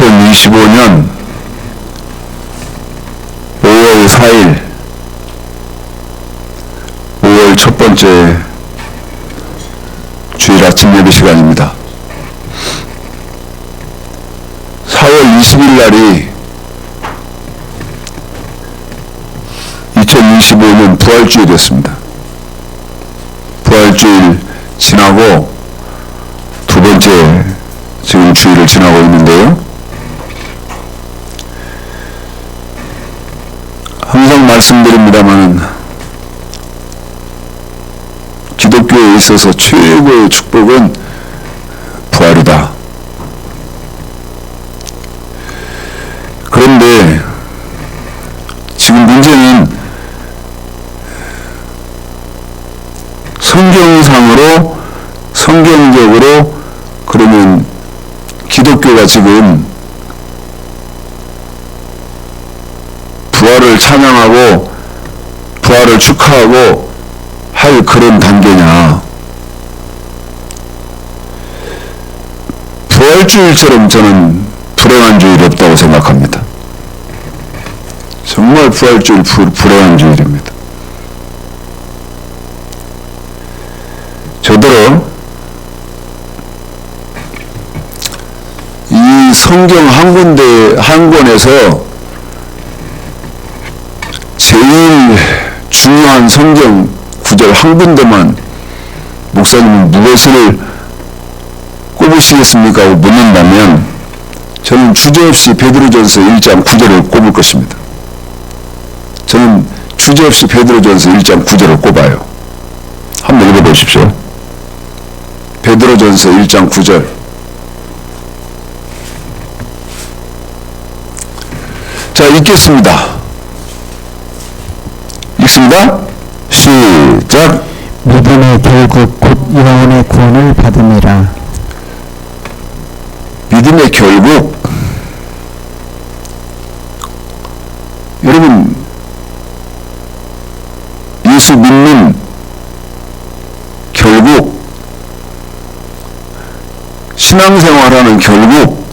2025년 5월 4일 5월 첫 번째 주일 아침 예배 시간입니다. 4월 20일 날이 2025년 부활주일이었습니다. 부활주일 지나고 두 번째 지금 주일을 지나고 있는데요. 항상 말씀드립니다만 기독교에 있어서 최고의 축복은 부활이다. 그런데 지금 문제는 성경상으로 성경적으로 그러면 기독교가 지금 부활을 찬양하고 부활을 축하하고 할 그런 단계냐. 부활주일처럼 저는 불행한 주일이 없다고 생각합니다. 정말 부활주일 불행한 주일입니다. 저더러 이 성경 한 권에서 제일 중요한 성경 구절 한 군데만 목사님은 무엇을 꼽으시겠습니까? 하고 묻는다면 저는 주저없이 베드로전서 1장 9절을 꼽을 것입니다. 저는 주저없이 베드로전서 1장 9절을 꼽아요. 한번 읽어보십시오. 베드로전서 1장 9절. 자, 읽겠습니다. 읽습니다. 시작. 믿음의 결국 곧 영혼의 구원을 받음이라. 믿음의 결국. 여러분, 예수 믿는 결국, 신앙생활하는 결국,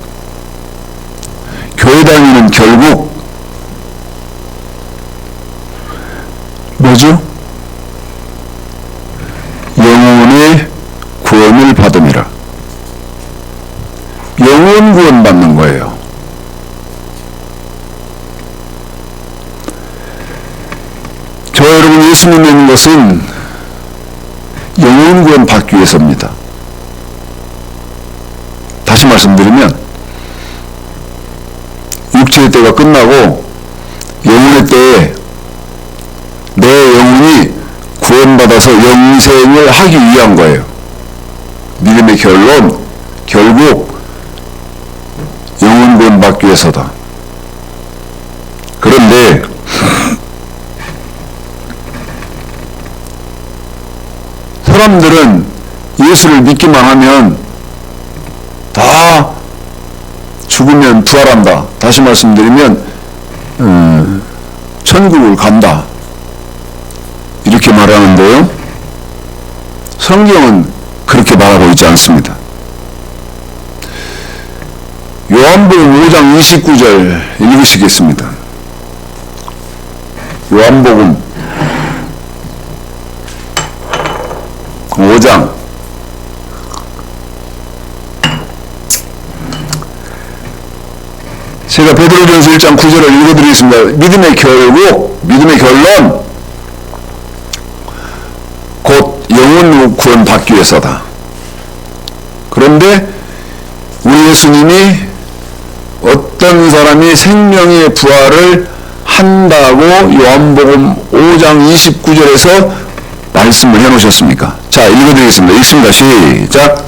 교회 다니는 결국 뭐죠? 영혼의 구원을 받음이라. 영혼 구원 받는 거예요. 저 여러분 예수 믿는 것은 영혼 구원 받기 위해서입니다. 다시 말씀드리면 육체의 때가 끝나고 영혼의 때에 내 영혼이 구원받아서 영생을 하기 위한 거예요. 믿음의 결론, 결국 영혼 구원 받기 위해서다. 그런데 사람들은 예수를 믿기만 하면 다 죽으면 부활한다. 다시 말씀드리면 천국을 간다. 이렇게 말하는데요. 성경은 그렇게 말하고 있지 않습니다. 요한복음 5장 29절 읽으시겠습니다. 요한복음 5장 제가 베드로전서 1장 9절을 읽어드리겠습니다. 믿음의 결국, 믿음의 결론, 곧 영혼 구원 받기 위해서다. 그런데 우리 예수님이 어떤 사람이 생명의 부활을 한다고 요한복음 5장 29절에서 말씀을 해놓으셨습니까? 자, 읽어드리겠습니다. 읽습니다. 시작.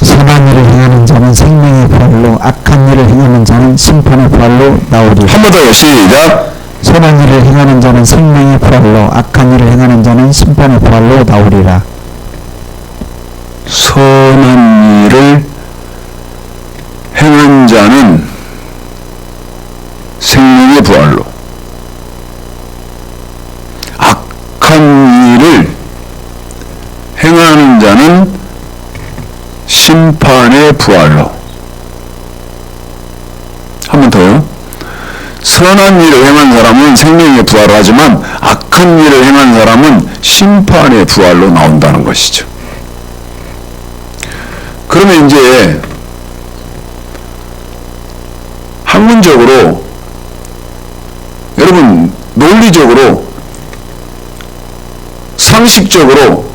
선한 일을 행하는 자는 생명의 부활로, 악한 일을 행하는 자는 심판의 부활로 나오리라. 한 번 더요. 시작. 선한 일을 행하는 자는 생명의 부활로, 악한 일을 행하는 자는 심판의 부활로 나오리라. 선한 일을 행한 자는 생명의 부활로, 악한 일을 행하는 자는 심판의 부활로. 한 번 더요. 선한 일을 행한 사람은 생명의 부활을 하지만 악한 일을 행한 사람은 심판의 부활로 나온다는 것이죠. 그러면 이제 학문적으로 여러분 논리적으로 상식적으로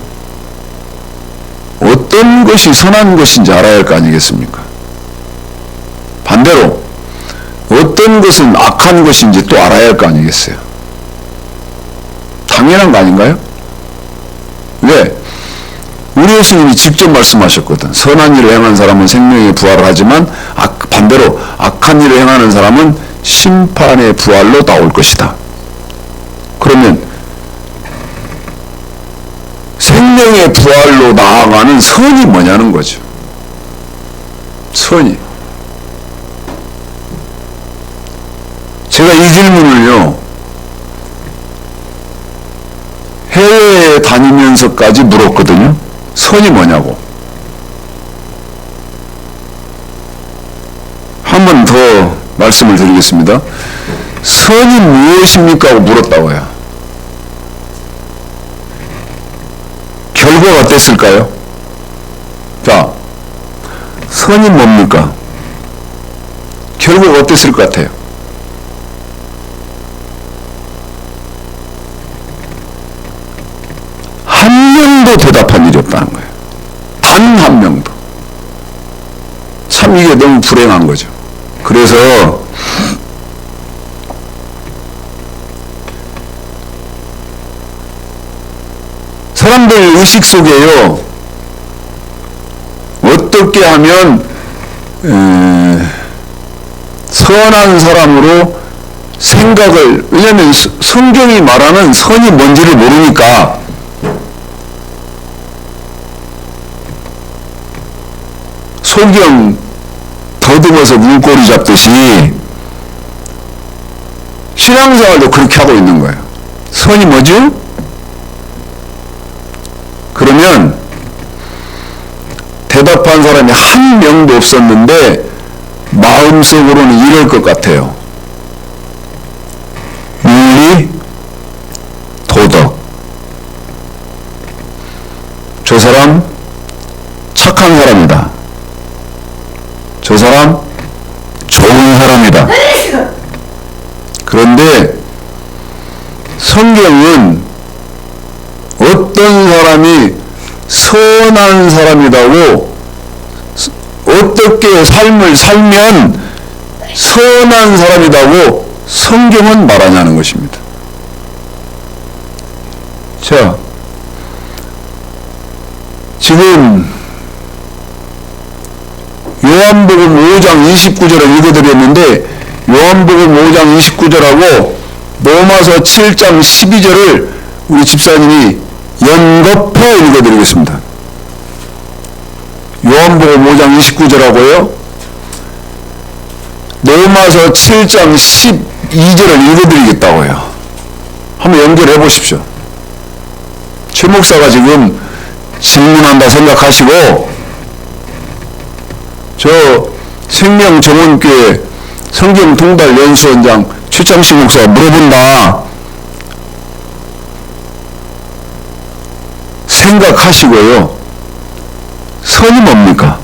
어떤 것이 선한 것인지 알아야 할 거 아니겠습니까? 반대로 어떤 것은 악한 것인지 또 알아야 할 거 아니겠어요? 당연한 거 아닌가요? 왜? 우리 예수님이 직접 말씀하셨거든. 선한 일을 행한 사람은 생명의 부활을 하지만 반대로 악한 일을 행하는 사람은 심판의 부활로 나올 것이다. 그러면 생명의 부활로 나아가는 선이 뭐냐는 거죠. 선이. 제가 이 질문을요, 해외에 다니면서까지 물었거든요. 선이 뭐냐고. 한 번 더 말씀을 드리겠습니다. 선이 무엇입니까? 하고 물었다고요. 결과가 어땠을까요? 자, 선이 뭡니까? 결과가 어땠을 것 같아요? 한 명도 대답한 일이 없다는 거예요. 단 한 명도. 참 이게 너무 불행한 거죠. 그래서 사람들 의식 속에요, 어떻게 하면 선한 사람으로 생각을, 왜냐하면 성경이 말하는 선이 뭔지를 모르니까 소경 더듬어서 물꼬리 잡듯이 신앙생활도 그렇게 하고 있는 거예요. 선이 뭐죠? 그러면 대답한 사람이 한 명도 없었는데 마음속으로는 이럴 것 같아요. 윤리, 도덕. 저 사람 착한 사람이다. 저 사람 좋은 사람이다. 그런데 성경은 어떤 사람이 선한 사람이라고, 어떻게 삶을 살면 선한 사람이라고 성경은 말하냐는 것입니다. 자, 지금 요한복음 5장 29절을 읽어드렸는데, 요한복음 5장 29절하고 로마서 7장 12절을 우리 집사님이 연거푸 읽어드리겠습니다. 요한복음 5장 29절하고요, 로마서 7장 12절을 읽어드리겠다고요. 한번 연결해 보십시오. 최 목사가 지금 질문한다 생각하시고, 저 생명정원교회 성경통달연수원장 최창식 목사가 물어본다 생각하시고요. 선이 뭡니까?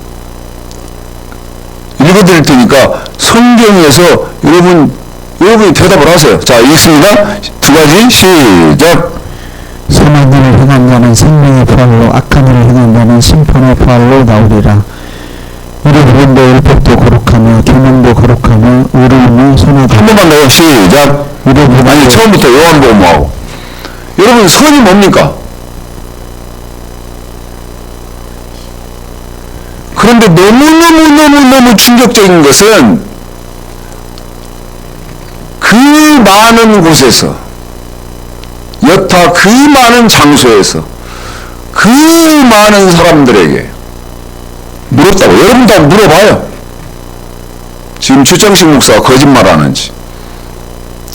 읽어드릴 테니까 성경에서 여러분이 대답을 하세요. 자, 읽습니다. 두 가지 시작. 선한 일을 행한 자는 생명의 부활로, 악한 일을 행한 자는 심판의 부활로 나오리라. 우리 부분도 율법도 거룩하며 계명도 거룩하며 의로움이 선하다. 한 번만 더 시작. 아니, 처음부터 요한복음하고. 여러분, 선이 뭡니까? 그런데 너무너무 충격적인 것은 그 많은 곳에서, 여타 그 많은 장소에서, 그 많은 사람들에게 물었다고. 여러분도 한번 물어봐요. 지금 최창식 목사가 거짓말 하는지.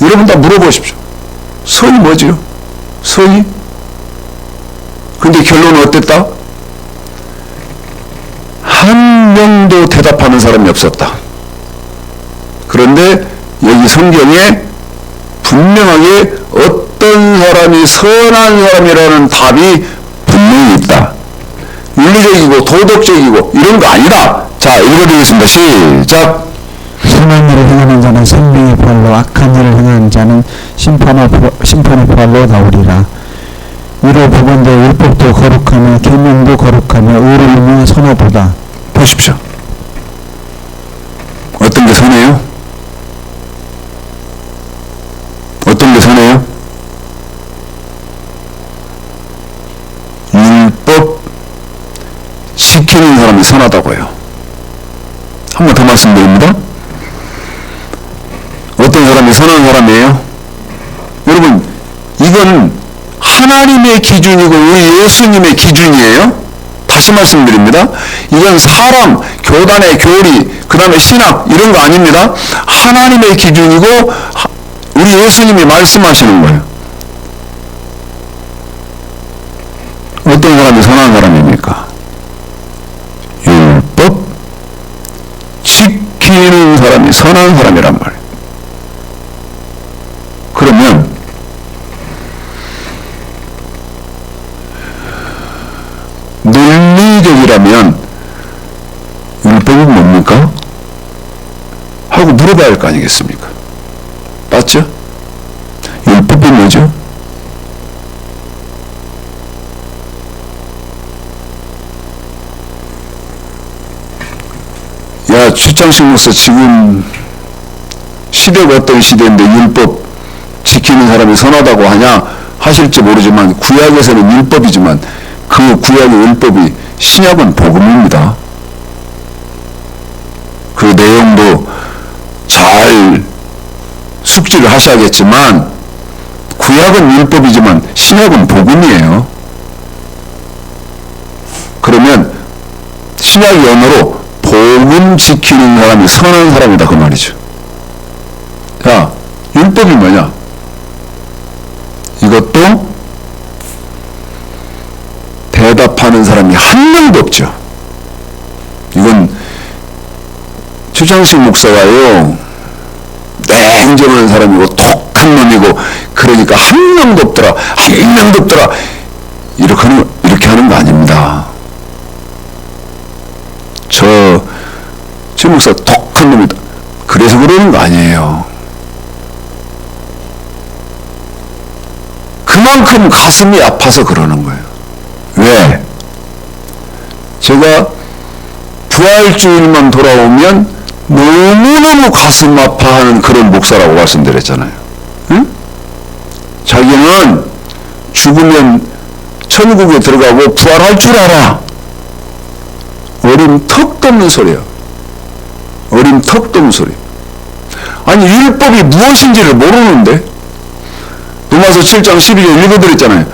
여러분도 한번 물어보십시오. 선이 뭐지요? 선이? 근데 결론은 어땠다? 한 명도 대답하는 사람이 없었다. 그럼 그런데 여기 성경에 분명하게 어떤 사람이 선한 사람이라는 답이 분명히 있다. 윤리적이고 도덕적이고 이런 거 아니다. 자, 읽어드리겠습니다. 시작. 선한 일을 행하는 자는 생명의 부활로, 악한 일을 행하는 자는 심판의 부활로 나오리라. 이로 보건대 율법도 거룩하며 계명도 거룩하며 의를 이루며 선하도다. 보십시오. 어떤 게 선해요? 어떤 게 선해요? 율법 지키는 사람이 선하다고요. 한 번 더 말씀드립니다. 어떤 사람이 선한 사람이에요? 여러분, 이건 하나님의 기준이고 우리 예수님의 기준이에요. 다시 말씀드립니다. 이건 사람, 교단의 교리, 그 다음에 신학 이런 거 아닙니다. 하나님의 기준이고 우리 예수님이 말씀하시는 거예요. 어떤 사람이 선한 사람입니까? 율법 지키는 사람이 선한 사람이란 말이에요. 그러면 논리적이라면 율법은 뭡니까? 하고 물어봐야 할 거 아니겠습니까? 맞죠? 율법이 뭐죠? 야, 추창식 목사 지금 시대가 어떤 시대인데 율법 지키는 사람이 선하다고 하냐 하실지 모르지만 구약에서는 율법이지만 그 구약의 율법이 신약은 복음입니다. 그 내용도 잘 숙지를 하셔야겠지만 구약은 율법이지만 신약은 복음이에요. 그러면 신약의 언어로 복음 지키는 사람이 선한 사람이다 그 말이죠. 자, 율법이 뭐냐? 이것도 대답하는 사람이 한 명도 없죠. 이건 추창식 목사가요 냉정한 사람이고 독한 놈이고 그러니까 한 명도 없더라 한 명도 없더라 이렇게 하는 거 아닙니다. 저 목사 독한 놈이다 그래서 그러는 거 아니에요. 그만큼 가슴이 아파서 그러는 거예요. 왜? 제가 부활주일만 돌아오면 너무너무 가슴 아파하는 그런 목사라고 말씀드렸잖아요. 응? 자기는 죽으면 천국에 들어가고 부활할 줄 알아. 어림 턱도 없는 소리야. 어림 턱도 없는 소리. 아니 율법이 무엇인지를 모르는데 로마서 7장 12절 읽어드렸잖아요.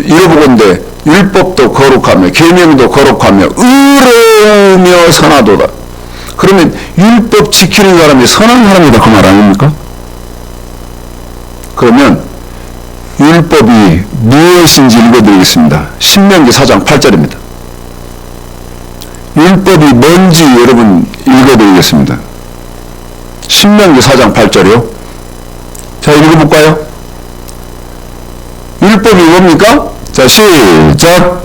읽어보건대 율법도 거룩하며 계명도 거룩하며 의로우며 선하도다. 그러면 율법 지키는 사람이 선한 사람이다 그 말 아닙니까? 그러면 율법이 무엇인지 읽어드리겠습니다. 신명기 4장 8절입니다. 율법이 뭔지 여러분 읽어드리겠습니다. 신명기 4장 8절이요. 자, 읽어볼까요? 율법이 뭡니까? 자, 시작.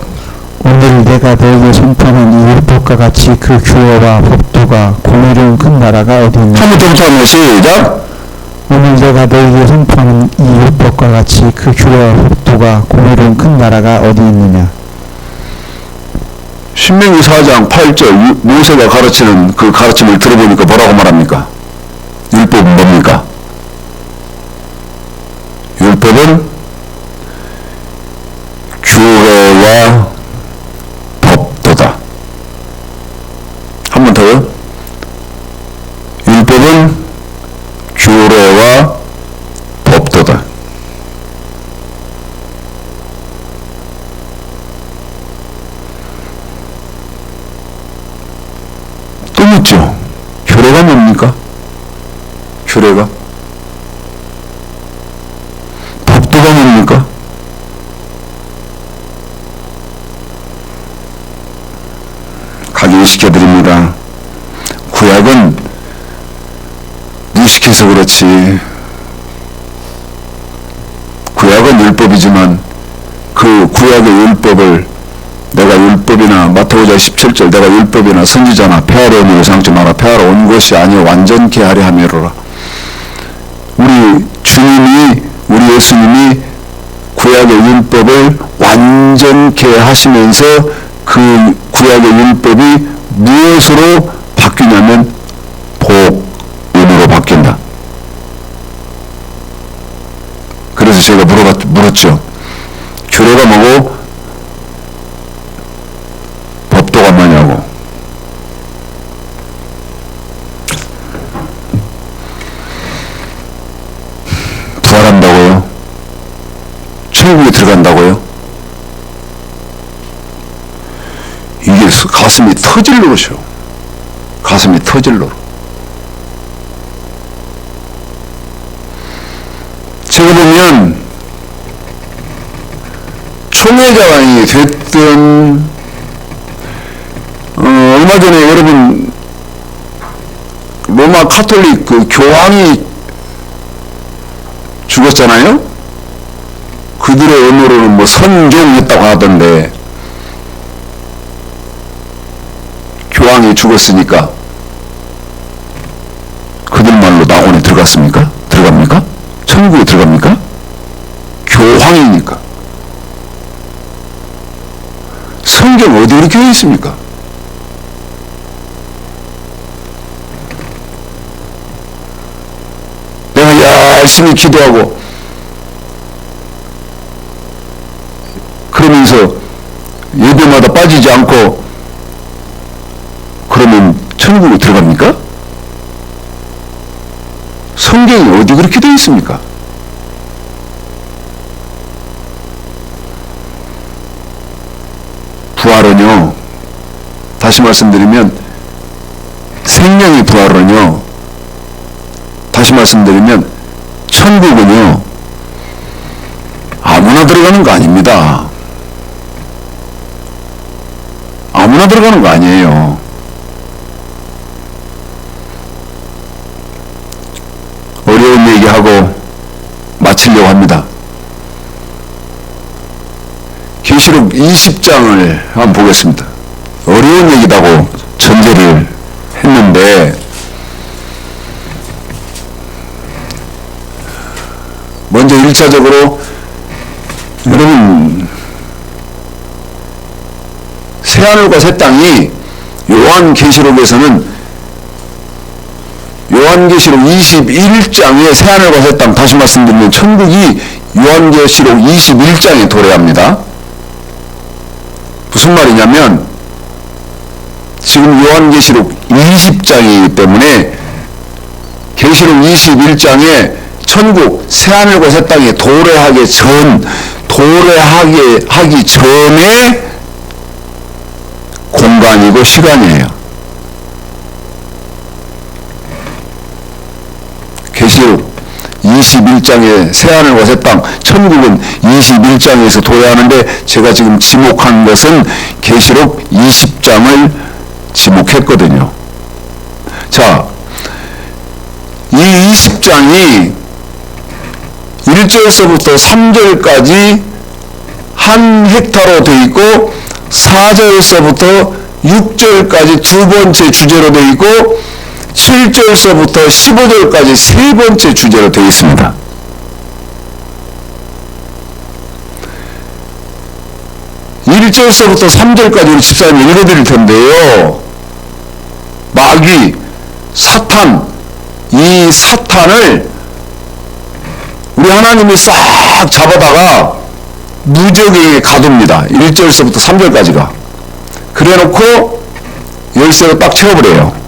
오늘 내가 너에게 선포하는 이 율법과 같이 그 규례와 법도가 공의로운 큰 나라가 어디 있느냐. 한번 더 하면 시작. 오늘 내가 너에게 선포하는 이 율법과 같이 그 규례와 법도가 공의로운 큰 나라가 어디 있느냐. 신명기 4장 8절 모세가 가르치는 그 가르침을 들어보니까 뭐라고 말합니까? 율법은 뭡니까? 율법은 규례와 법도다. 한 번 더요. 율법은 규례와 법도다. 또 묻죠. 규례가 뭡니까? 규례가? 법도가 뭡니까? 각인시켜드립니다. 구약은 무식해서 그렇지. 구약은 율법이지만 그 구약의 율법을 내가 율법이나 마태복음 17절 내가 율법이나 선지자나 폐하려 오니 의상치 마라. 폐하러 온 것이 아니요 완전케 하려 함이로라. 우리 주님이 우리 예수님이 구약의 율법을 완전케 하시면서 그 구약의 율법이 무엇으로 바뀌냐면 복음으로 바뀐다. 그래서 제가 물었죠. 규례가 뭐고 법도가 뭐냐고. 부활한다고요? 천국에 들어간다고요? 이게 가슴이 터질 노릇이요. 가슴이 터질 노릇. 제가 보면 총회장이 됐든 얼마 전에 여러분 로마 카톨릭 그 교황이 죽었잖아요. 그들의 언어로는 뭐 선종했다고 하던데 교황이 죽었으니까 그들 말로 낙원에 들어갔습니까? 들어갑니까? 천국에 들어갑니까? 교황이니까. 성경 어디 그렇게 되어 있습니까? 내가 열심히 기도하고 그러면서 예배마다 빠지지 않고 그러면 천국에 들어갑니까? 성경이 어디 그렇게 되어 있습니까? 부활은요, 다시 말씀드리면 생명의 부활은요, 다시 말씀드리면 천국은요 아무나 들어가는 거 아닙니다. 아무나 들어가는 거 아니에요. 어려운 얘기하고 마치려고 합니다. 계시록 20장을 한번 보겠습니다. 어려운 얘기다고 전제를 했는데 먼저 1차적으로 여러분 새하늘과 새 땅이 요한계시록에서는 요한계시록 21장에 새하늘과 새 땅, 다시 말씀드리면 천국이 요한계시록 21장에 도래합니다. 무슨 말이냐면 지금 요한계시록 20장이기 때문에 계시록 21장에 천국 새하늘과 새 땅에 도래하기 전에 공간이고 시간이에요. 계시록 21장에 새하늘과 새 땅, 천국은 21장에서 도래하는데 제가 지금 지목한 것은 계시록 20장을 지목했거든요. 자, 이 20장이 1절서부터 3절까지 한 헥타로 되어 있고 4절서부터 6절까지 두 번째 주제로 되어 있고 7절서부터 15절까지 세 번째 주제로 되어 있습니다. (1절서부터) 3절까지 우리 집사님 읽어드릴 텐데요. 마귀, 사탄, 이 사탄을 우리 하나님이 싹 잡아다가 무적에게 가둡니다. 1절서부터 3절까지가. 그래놓고 열쇠로 딱 채워버려요.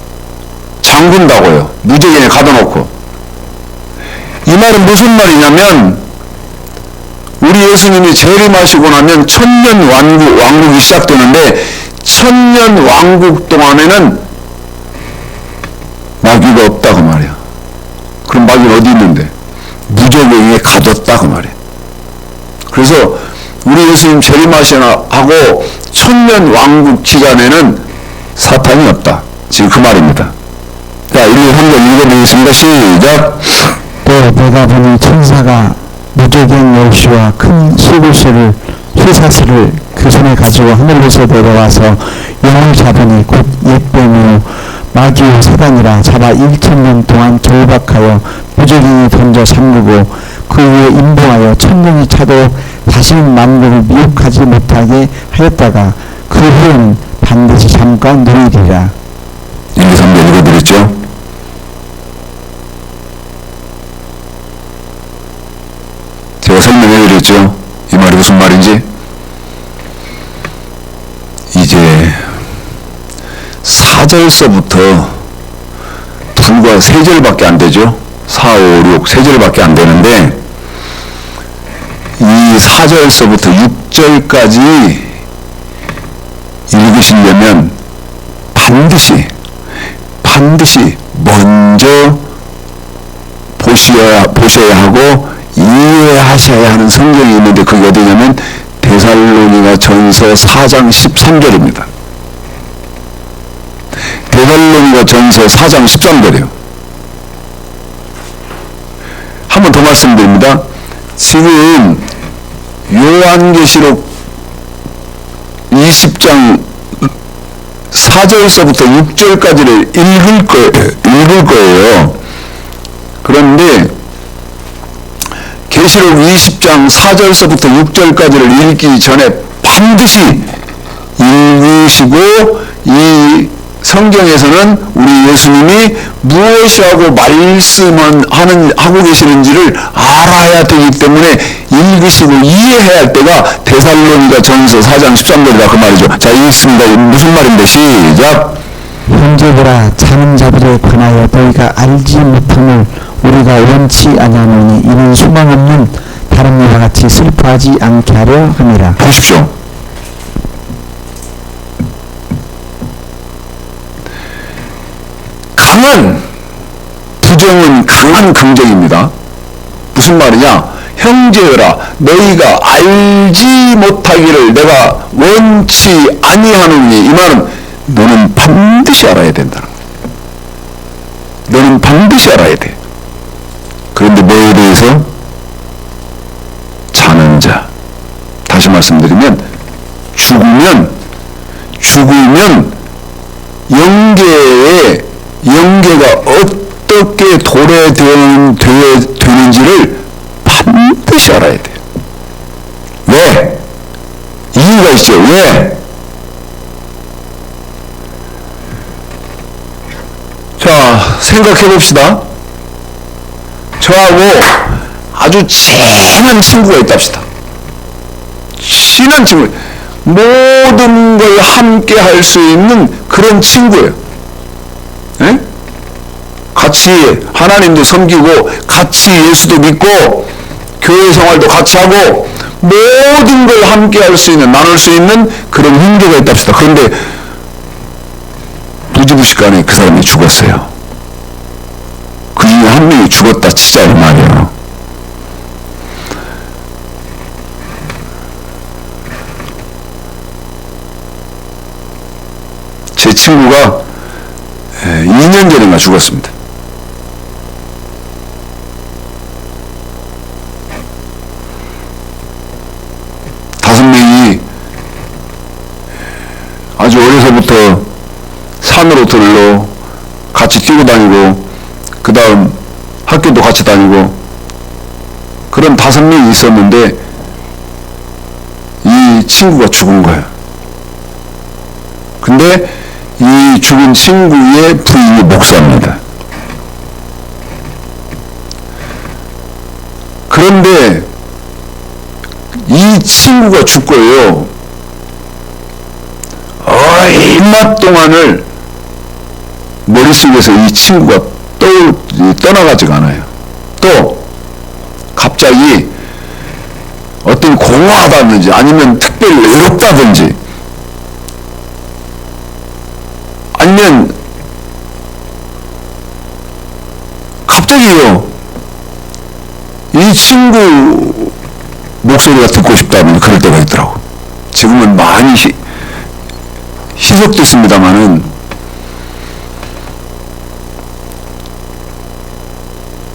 잠근다고요. 무적에게 가둬놓고. 이 말은 무슨 말이냐면 우리 예수님이 재림하시고 나면 천년 왕국이 시작되는데 천년 왕국 동안에는 마귀가 없다 그 말이야. 그럼 마귀는 어디 있는데? 무적에게 가뒀다 그 말이야. 그래서 우리 예수님 재림하시고 천년 왕국 기간에는 사탄이 없다. 지금 그 말입니다. 자, 자, 1, 2, 3절 읽어보겠습니다. 시작. 또 내가 보니 천사가 무적인 열쇠와 큰 쇠사슬을 그 손에 가지고 하늘에서 내려와서 영을 잡으니 곧 옛뱀이요 마귀요 사단이라 잡아 1,000년 동안 결박하여 무적인이 던져 잠그고 그 위에 임봉하여 천년이 차도 다시는 만물을 미혹하지 못하게 하였다가 그 후에는 반드시 잠깐 누리리라. 1, 2, 3절 읽어드렸죠. 제가 설명해드렸죠. 이 말이 무슨 말인지. 이제 4절서부터 불과 3절밖에 안 되죠. 4, 5, 6, 3절밖에 안 되는데 이 4절서부터 6절까지 읽으시려면 반드시 먼저 보셔야 하고 이해하셔야 하는 성경이 있는데 그게 어디냐면 데살로니가 전서 4장 13절입니다. 데살로니가 전서 4장 13절이에요. 한 번 더 말씀드립니다. 지금 요한계시록 20장 4절서부터 6절까지를 읽을 거예요. 그런데 계시록 20장 4절서부터 6절까지를 읽기 전에 반드시 읽으시고 이 성경에서는 우리 예수님이 무엇이라고 하고 계시는지를 알아야 되기 때문에 읽으시고 이해해야 할 때가 데살로니가 전서 4장 13절이다 그 말이죠. 자, 읽습니다. 무슨 말인데 시작. 현재 보라 자는 자들에 관하여 너희가 알지 못함을 우리가 원치 아니하노니 이는 소망 없는 다른 이와 같이 슬퍼하지 않게 하려 함이라. 보십시오. 강한 부정은 강한 긍정입니다. 무슨 말이냐? 형제들아 너희가 알지 못하기를 내가 원치 아니하노니 이 말은 너는 반드시 알아야 된다는 거예요. 너는 반드시 알아야 돼. 그런데 뭐에 대해서? 자는 자. 다시 말씀드리면 죽으면 영계가 어떻게 도래되는지를 반드시 알아야 돼요. 왜? 이유가 있어요. 왜? 자, 생각해 봅시다. 저하고 아주 친한 친구가 있다 합시다. 친한 친구. 모든 걸 함께 할 수 있는 그런 친구예요. 에? 같이 하나님도 섬기고 같이 예수도 믿고 교회 생활도 같이 하고 모든 걸 함께 할 수 있는 나눌 수 있는 그런 형제가 있다 합시다. 그런데 부지부식간에 그 사람이 죽었어요. 그 중에 한 명이 죽었다 치자 이 말이에요. 제 친구가 2년 전인가 죽었습니다. 다섯 명이 아주 어려서부터 산으로 들러 같이 뛰고 다니고 그 다음 학교도 같이 다니고 그런 5명이 있었는데 이 친구가 죽은 거예요. 근데 이 죽은 친구의 부인이 목사입니다. 그런데 이 친구가 죽고요. 얼마 동안을 머릿속에서 이 친구가 떠나가지가 않아요. 또 갑자기 어떤 공허하다든지 아니면 특별히 외롭다든지 아니면 갑자기요 이 친구 목소리가 듣고 싶다면 그럴 때가 있더라고. 지금은 많이 희석됐습니다만은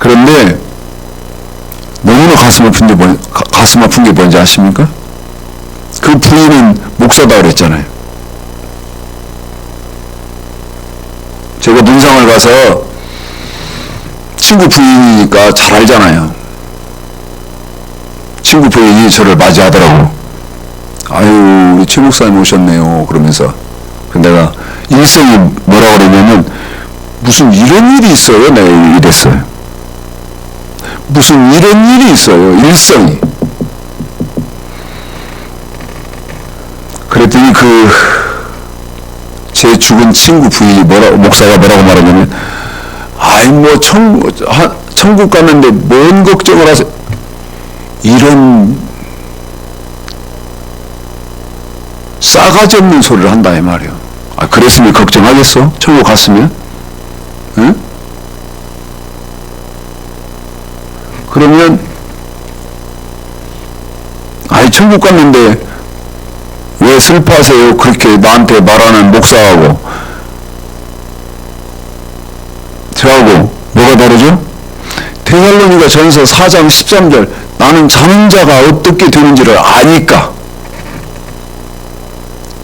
그런데 너무나 가슴 아픈 게 뭔지 아십니까? 그 부인은 목사다 그랬잖아요. 제가 문상을 가서 친구 부인이니까 잘 알잖아요. 친구 부인이 저를 맞이하더라고. 아유, 우리 최 목사님 오셨네요. 그러면서. 내가 일성이 뭐라고 그러냐면, 무슨 이런 일이 있어요? 내가 이랬어요. 무슨 이런 일이 있어요? 일성이. 그랬더니 제 죽은 친구 부인이 목사가 뭐라고 말하냐면, 아이, 뭐, 천국 갔는데 뭔 걱정을 하세요? 이런 싸가지 없는 소리를 한다, 이 말이에요. 아, 그랬으면 걱정하겠어? 천국 갔으면? 응? 그러면, 아이, 천국 갔는데 왜 슬퍼하세요? 그렇게 나한테 말하는 목사하고 저하고 뭐가 다르죠? 데살로니가 전서 4장 13절 나는 자는 자가 어떻게 되는지를 아니까.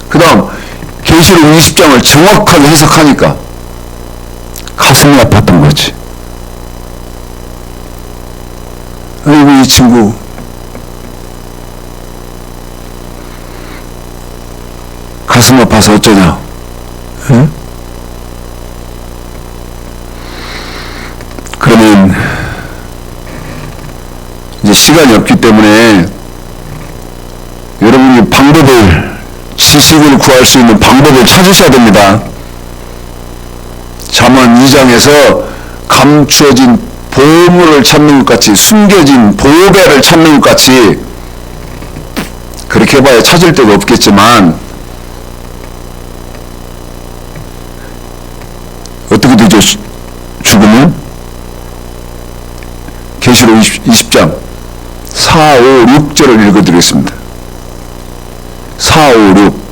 그 다음 계시록 20장을 정확하게 해석하니까 가슴이 아팠던 거지. 아이고, 이 친구 가슴 아파서 어쩌냐? 에? 그러면 이제 시간이 없기 때문에 여러분이 지식을 구할 수 있는 방법을 찾으셔야 됩니다. 잠언 2장에서 감추어진 보물을 찾는 것 같이, 숨겨진 보배를 찾는 것 같이, 그렇게 해봐야 찾을 데가 없겠지만 어떻게 되죠? 죽으면? 계시록 20장 4, 5, 6절을 읽어드리겠습니다. 4, 5, 6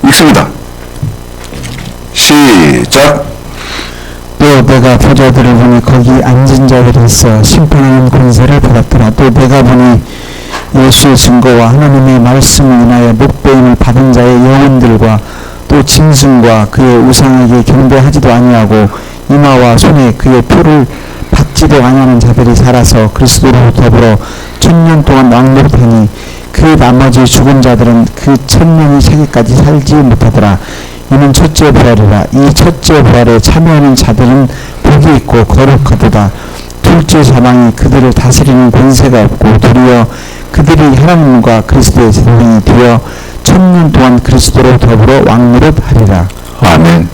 읽습니다. 시작. 또 내가 보좌들을 보니 거기 앉은 자들이 있어 심판하는 권세를 받았더라. 또 내가 보니 예수의 증거와 하나님의 말씀을 인하여 목배임을 받은 자의 영혼들과 또 짐승과 그의 우상에게 경배하지도 아니하고 이마와 손에 그의 표를 받지도 아니하는 자들이 살아서 그리스도로 더불어 1000년 동안 왕노릇하니 그 나머지 죽은 자들은 그 1000년이 차기까지 살지 못하더라. 이는 첫째 부활이라. 이 첫째 부활에 참여하는 자들은 복이 있고 거룩하도다. 둘째 사망이 그들을 다스리는 권세가 없고 도리어 그들이 하나님과 그리스도의 제사장이 되어 1000년 동안 그리스도로 더불어 왕노릇하리라. 아멘.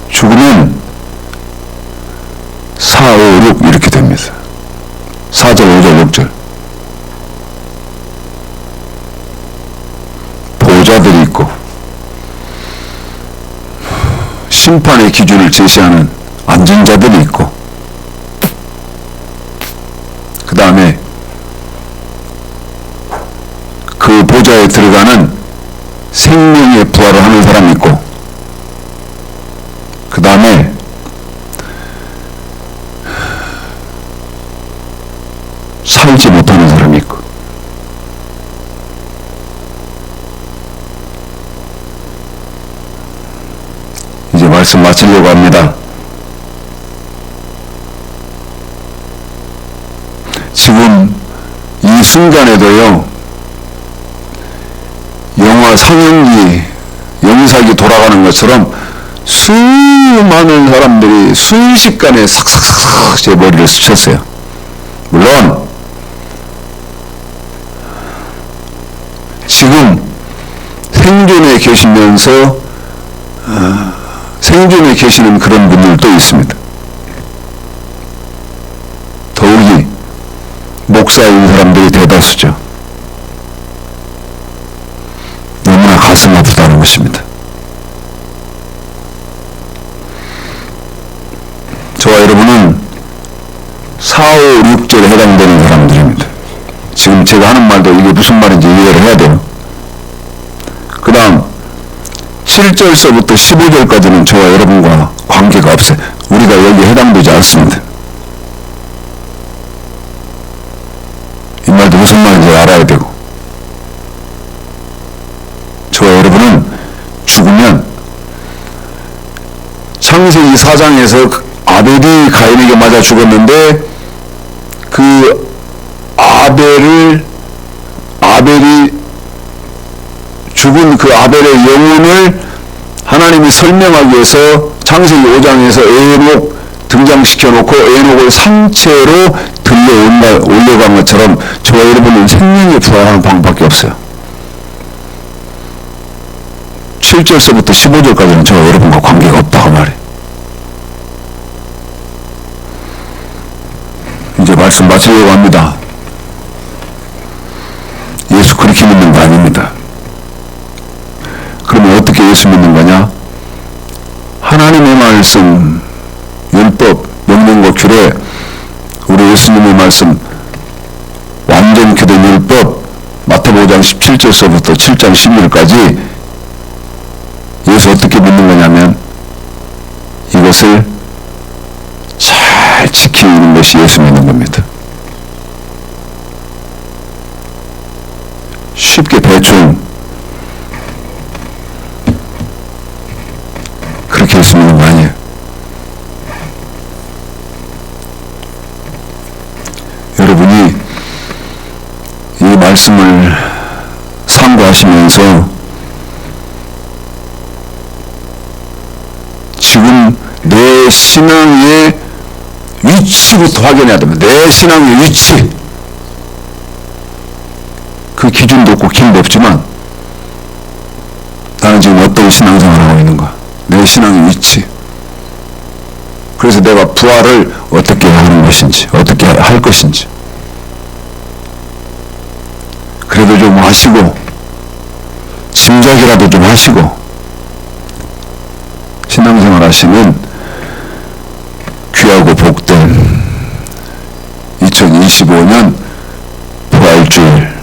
죽으면 4, 5, 6 이렇게 됩니다. 4절, 5절, 6절. 보좌들이 있고 심판의 기준을 제시하는 앉은 자들이 있고 그 다음에 그 보좌에 들어가는 생명의 부활을 하는 사람이 있고 그 다음에 살지 못하는 사람이 있고 이제 말씀 마치려고 합니다. 지금 이 순간에도요 영화 상영기 영상이 돌아가는 것처럼 수많은 사람들이 순식간에 삭삭삭삭 제 머리를 스쳤어요. 물론 지금 생존에 계시면서 생존에 계시는 그런 분들도 있습니다. 더욱이 목사인 사람들이 대다수죠. 너무나 가슴 아프다는 것입니다. 저와 여러분은 4, 5, 6절에 해당되는 사람들입니다. 지금 제가 하는 말도 이게 무슨 말인지 이해를 해야 돼요. 그 다음 7절서부터 15절까지는 저와 여러분과 관계가 없어요. 우리가 여기에 해당되지 않습니다. 이 말도 무슨 말인지 알아야 되고, 저와 여러분은 죽으면 창세기 4장에서 아벨이 가인에게 맞아 죽었는데 그 아벨이 죽은 그 아벨의 영혼을 하나님이 설명하기 위해서 창세기 5장에서 에녹 등장시켜 놓고 에녹을 상체로 들려 올려간 것처럼 저와 여러분은 생명이 부활하는 방법밖에 없어요. 7절서부터 15절까지는 저와 여러분과 관계가 없다고 말해요. 이제 말씀 마치려고 합니다. 예수 그렇게 믿는 거 아닙니다. 그러면 어떻게 예수 믿는 거냐? 하나님의 말씀, 율법, 명령과 규례, 우리 예수님의 말씀, 완전케 된 율법, 마태복음 5장 17절서부터 7장 11절까지 예수 어떻게 믿는 거냐면 이것을 잘 지키는 것이 예수 믿는 겁니다. 쉽게 대충 그렇게 예수 믿는 거 아니에요. 여러분이 이 말씀을 상고하시면서 지금 내 신앙의 위치부터 확인해야 됩니다. 내 신앙의 위치. 그 기준도 없고 길도 없지만 나는 지금 어떤 신앙생활을 하고 있는가. 내 신앙의 위치. 그래서 내가 부활을 어떻게 하는 것인지, 어떻게 할 것인지. 그래도 좀 하시고, 짐작이라도 좀 하시고, 신앙생활 하시면 귀하고 복된 2025년 부활주일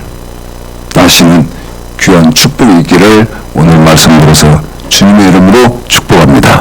나시는 귀한 축복이 있기를 오늘 말씀 들어서 주님의 이름으로 축복합니다.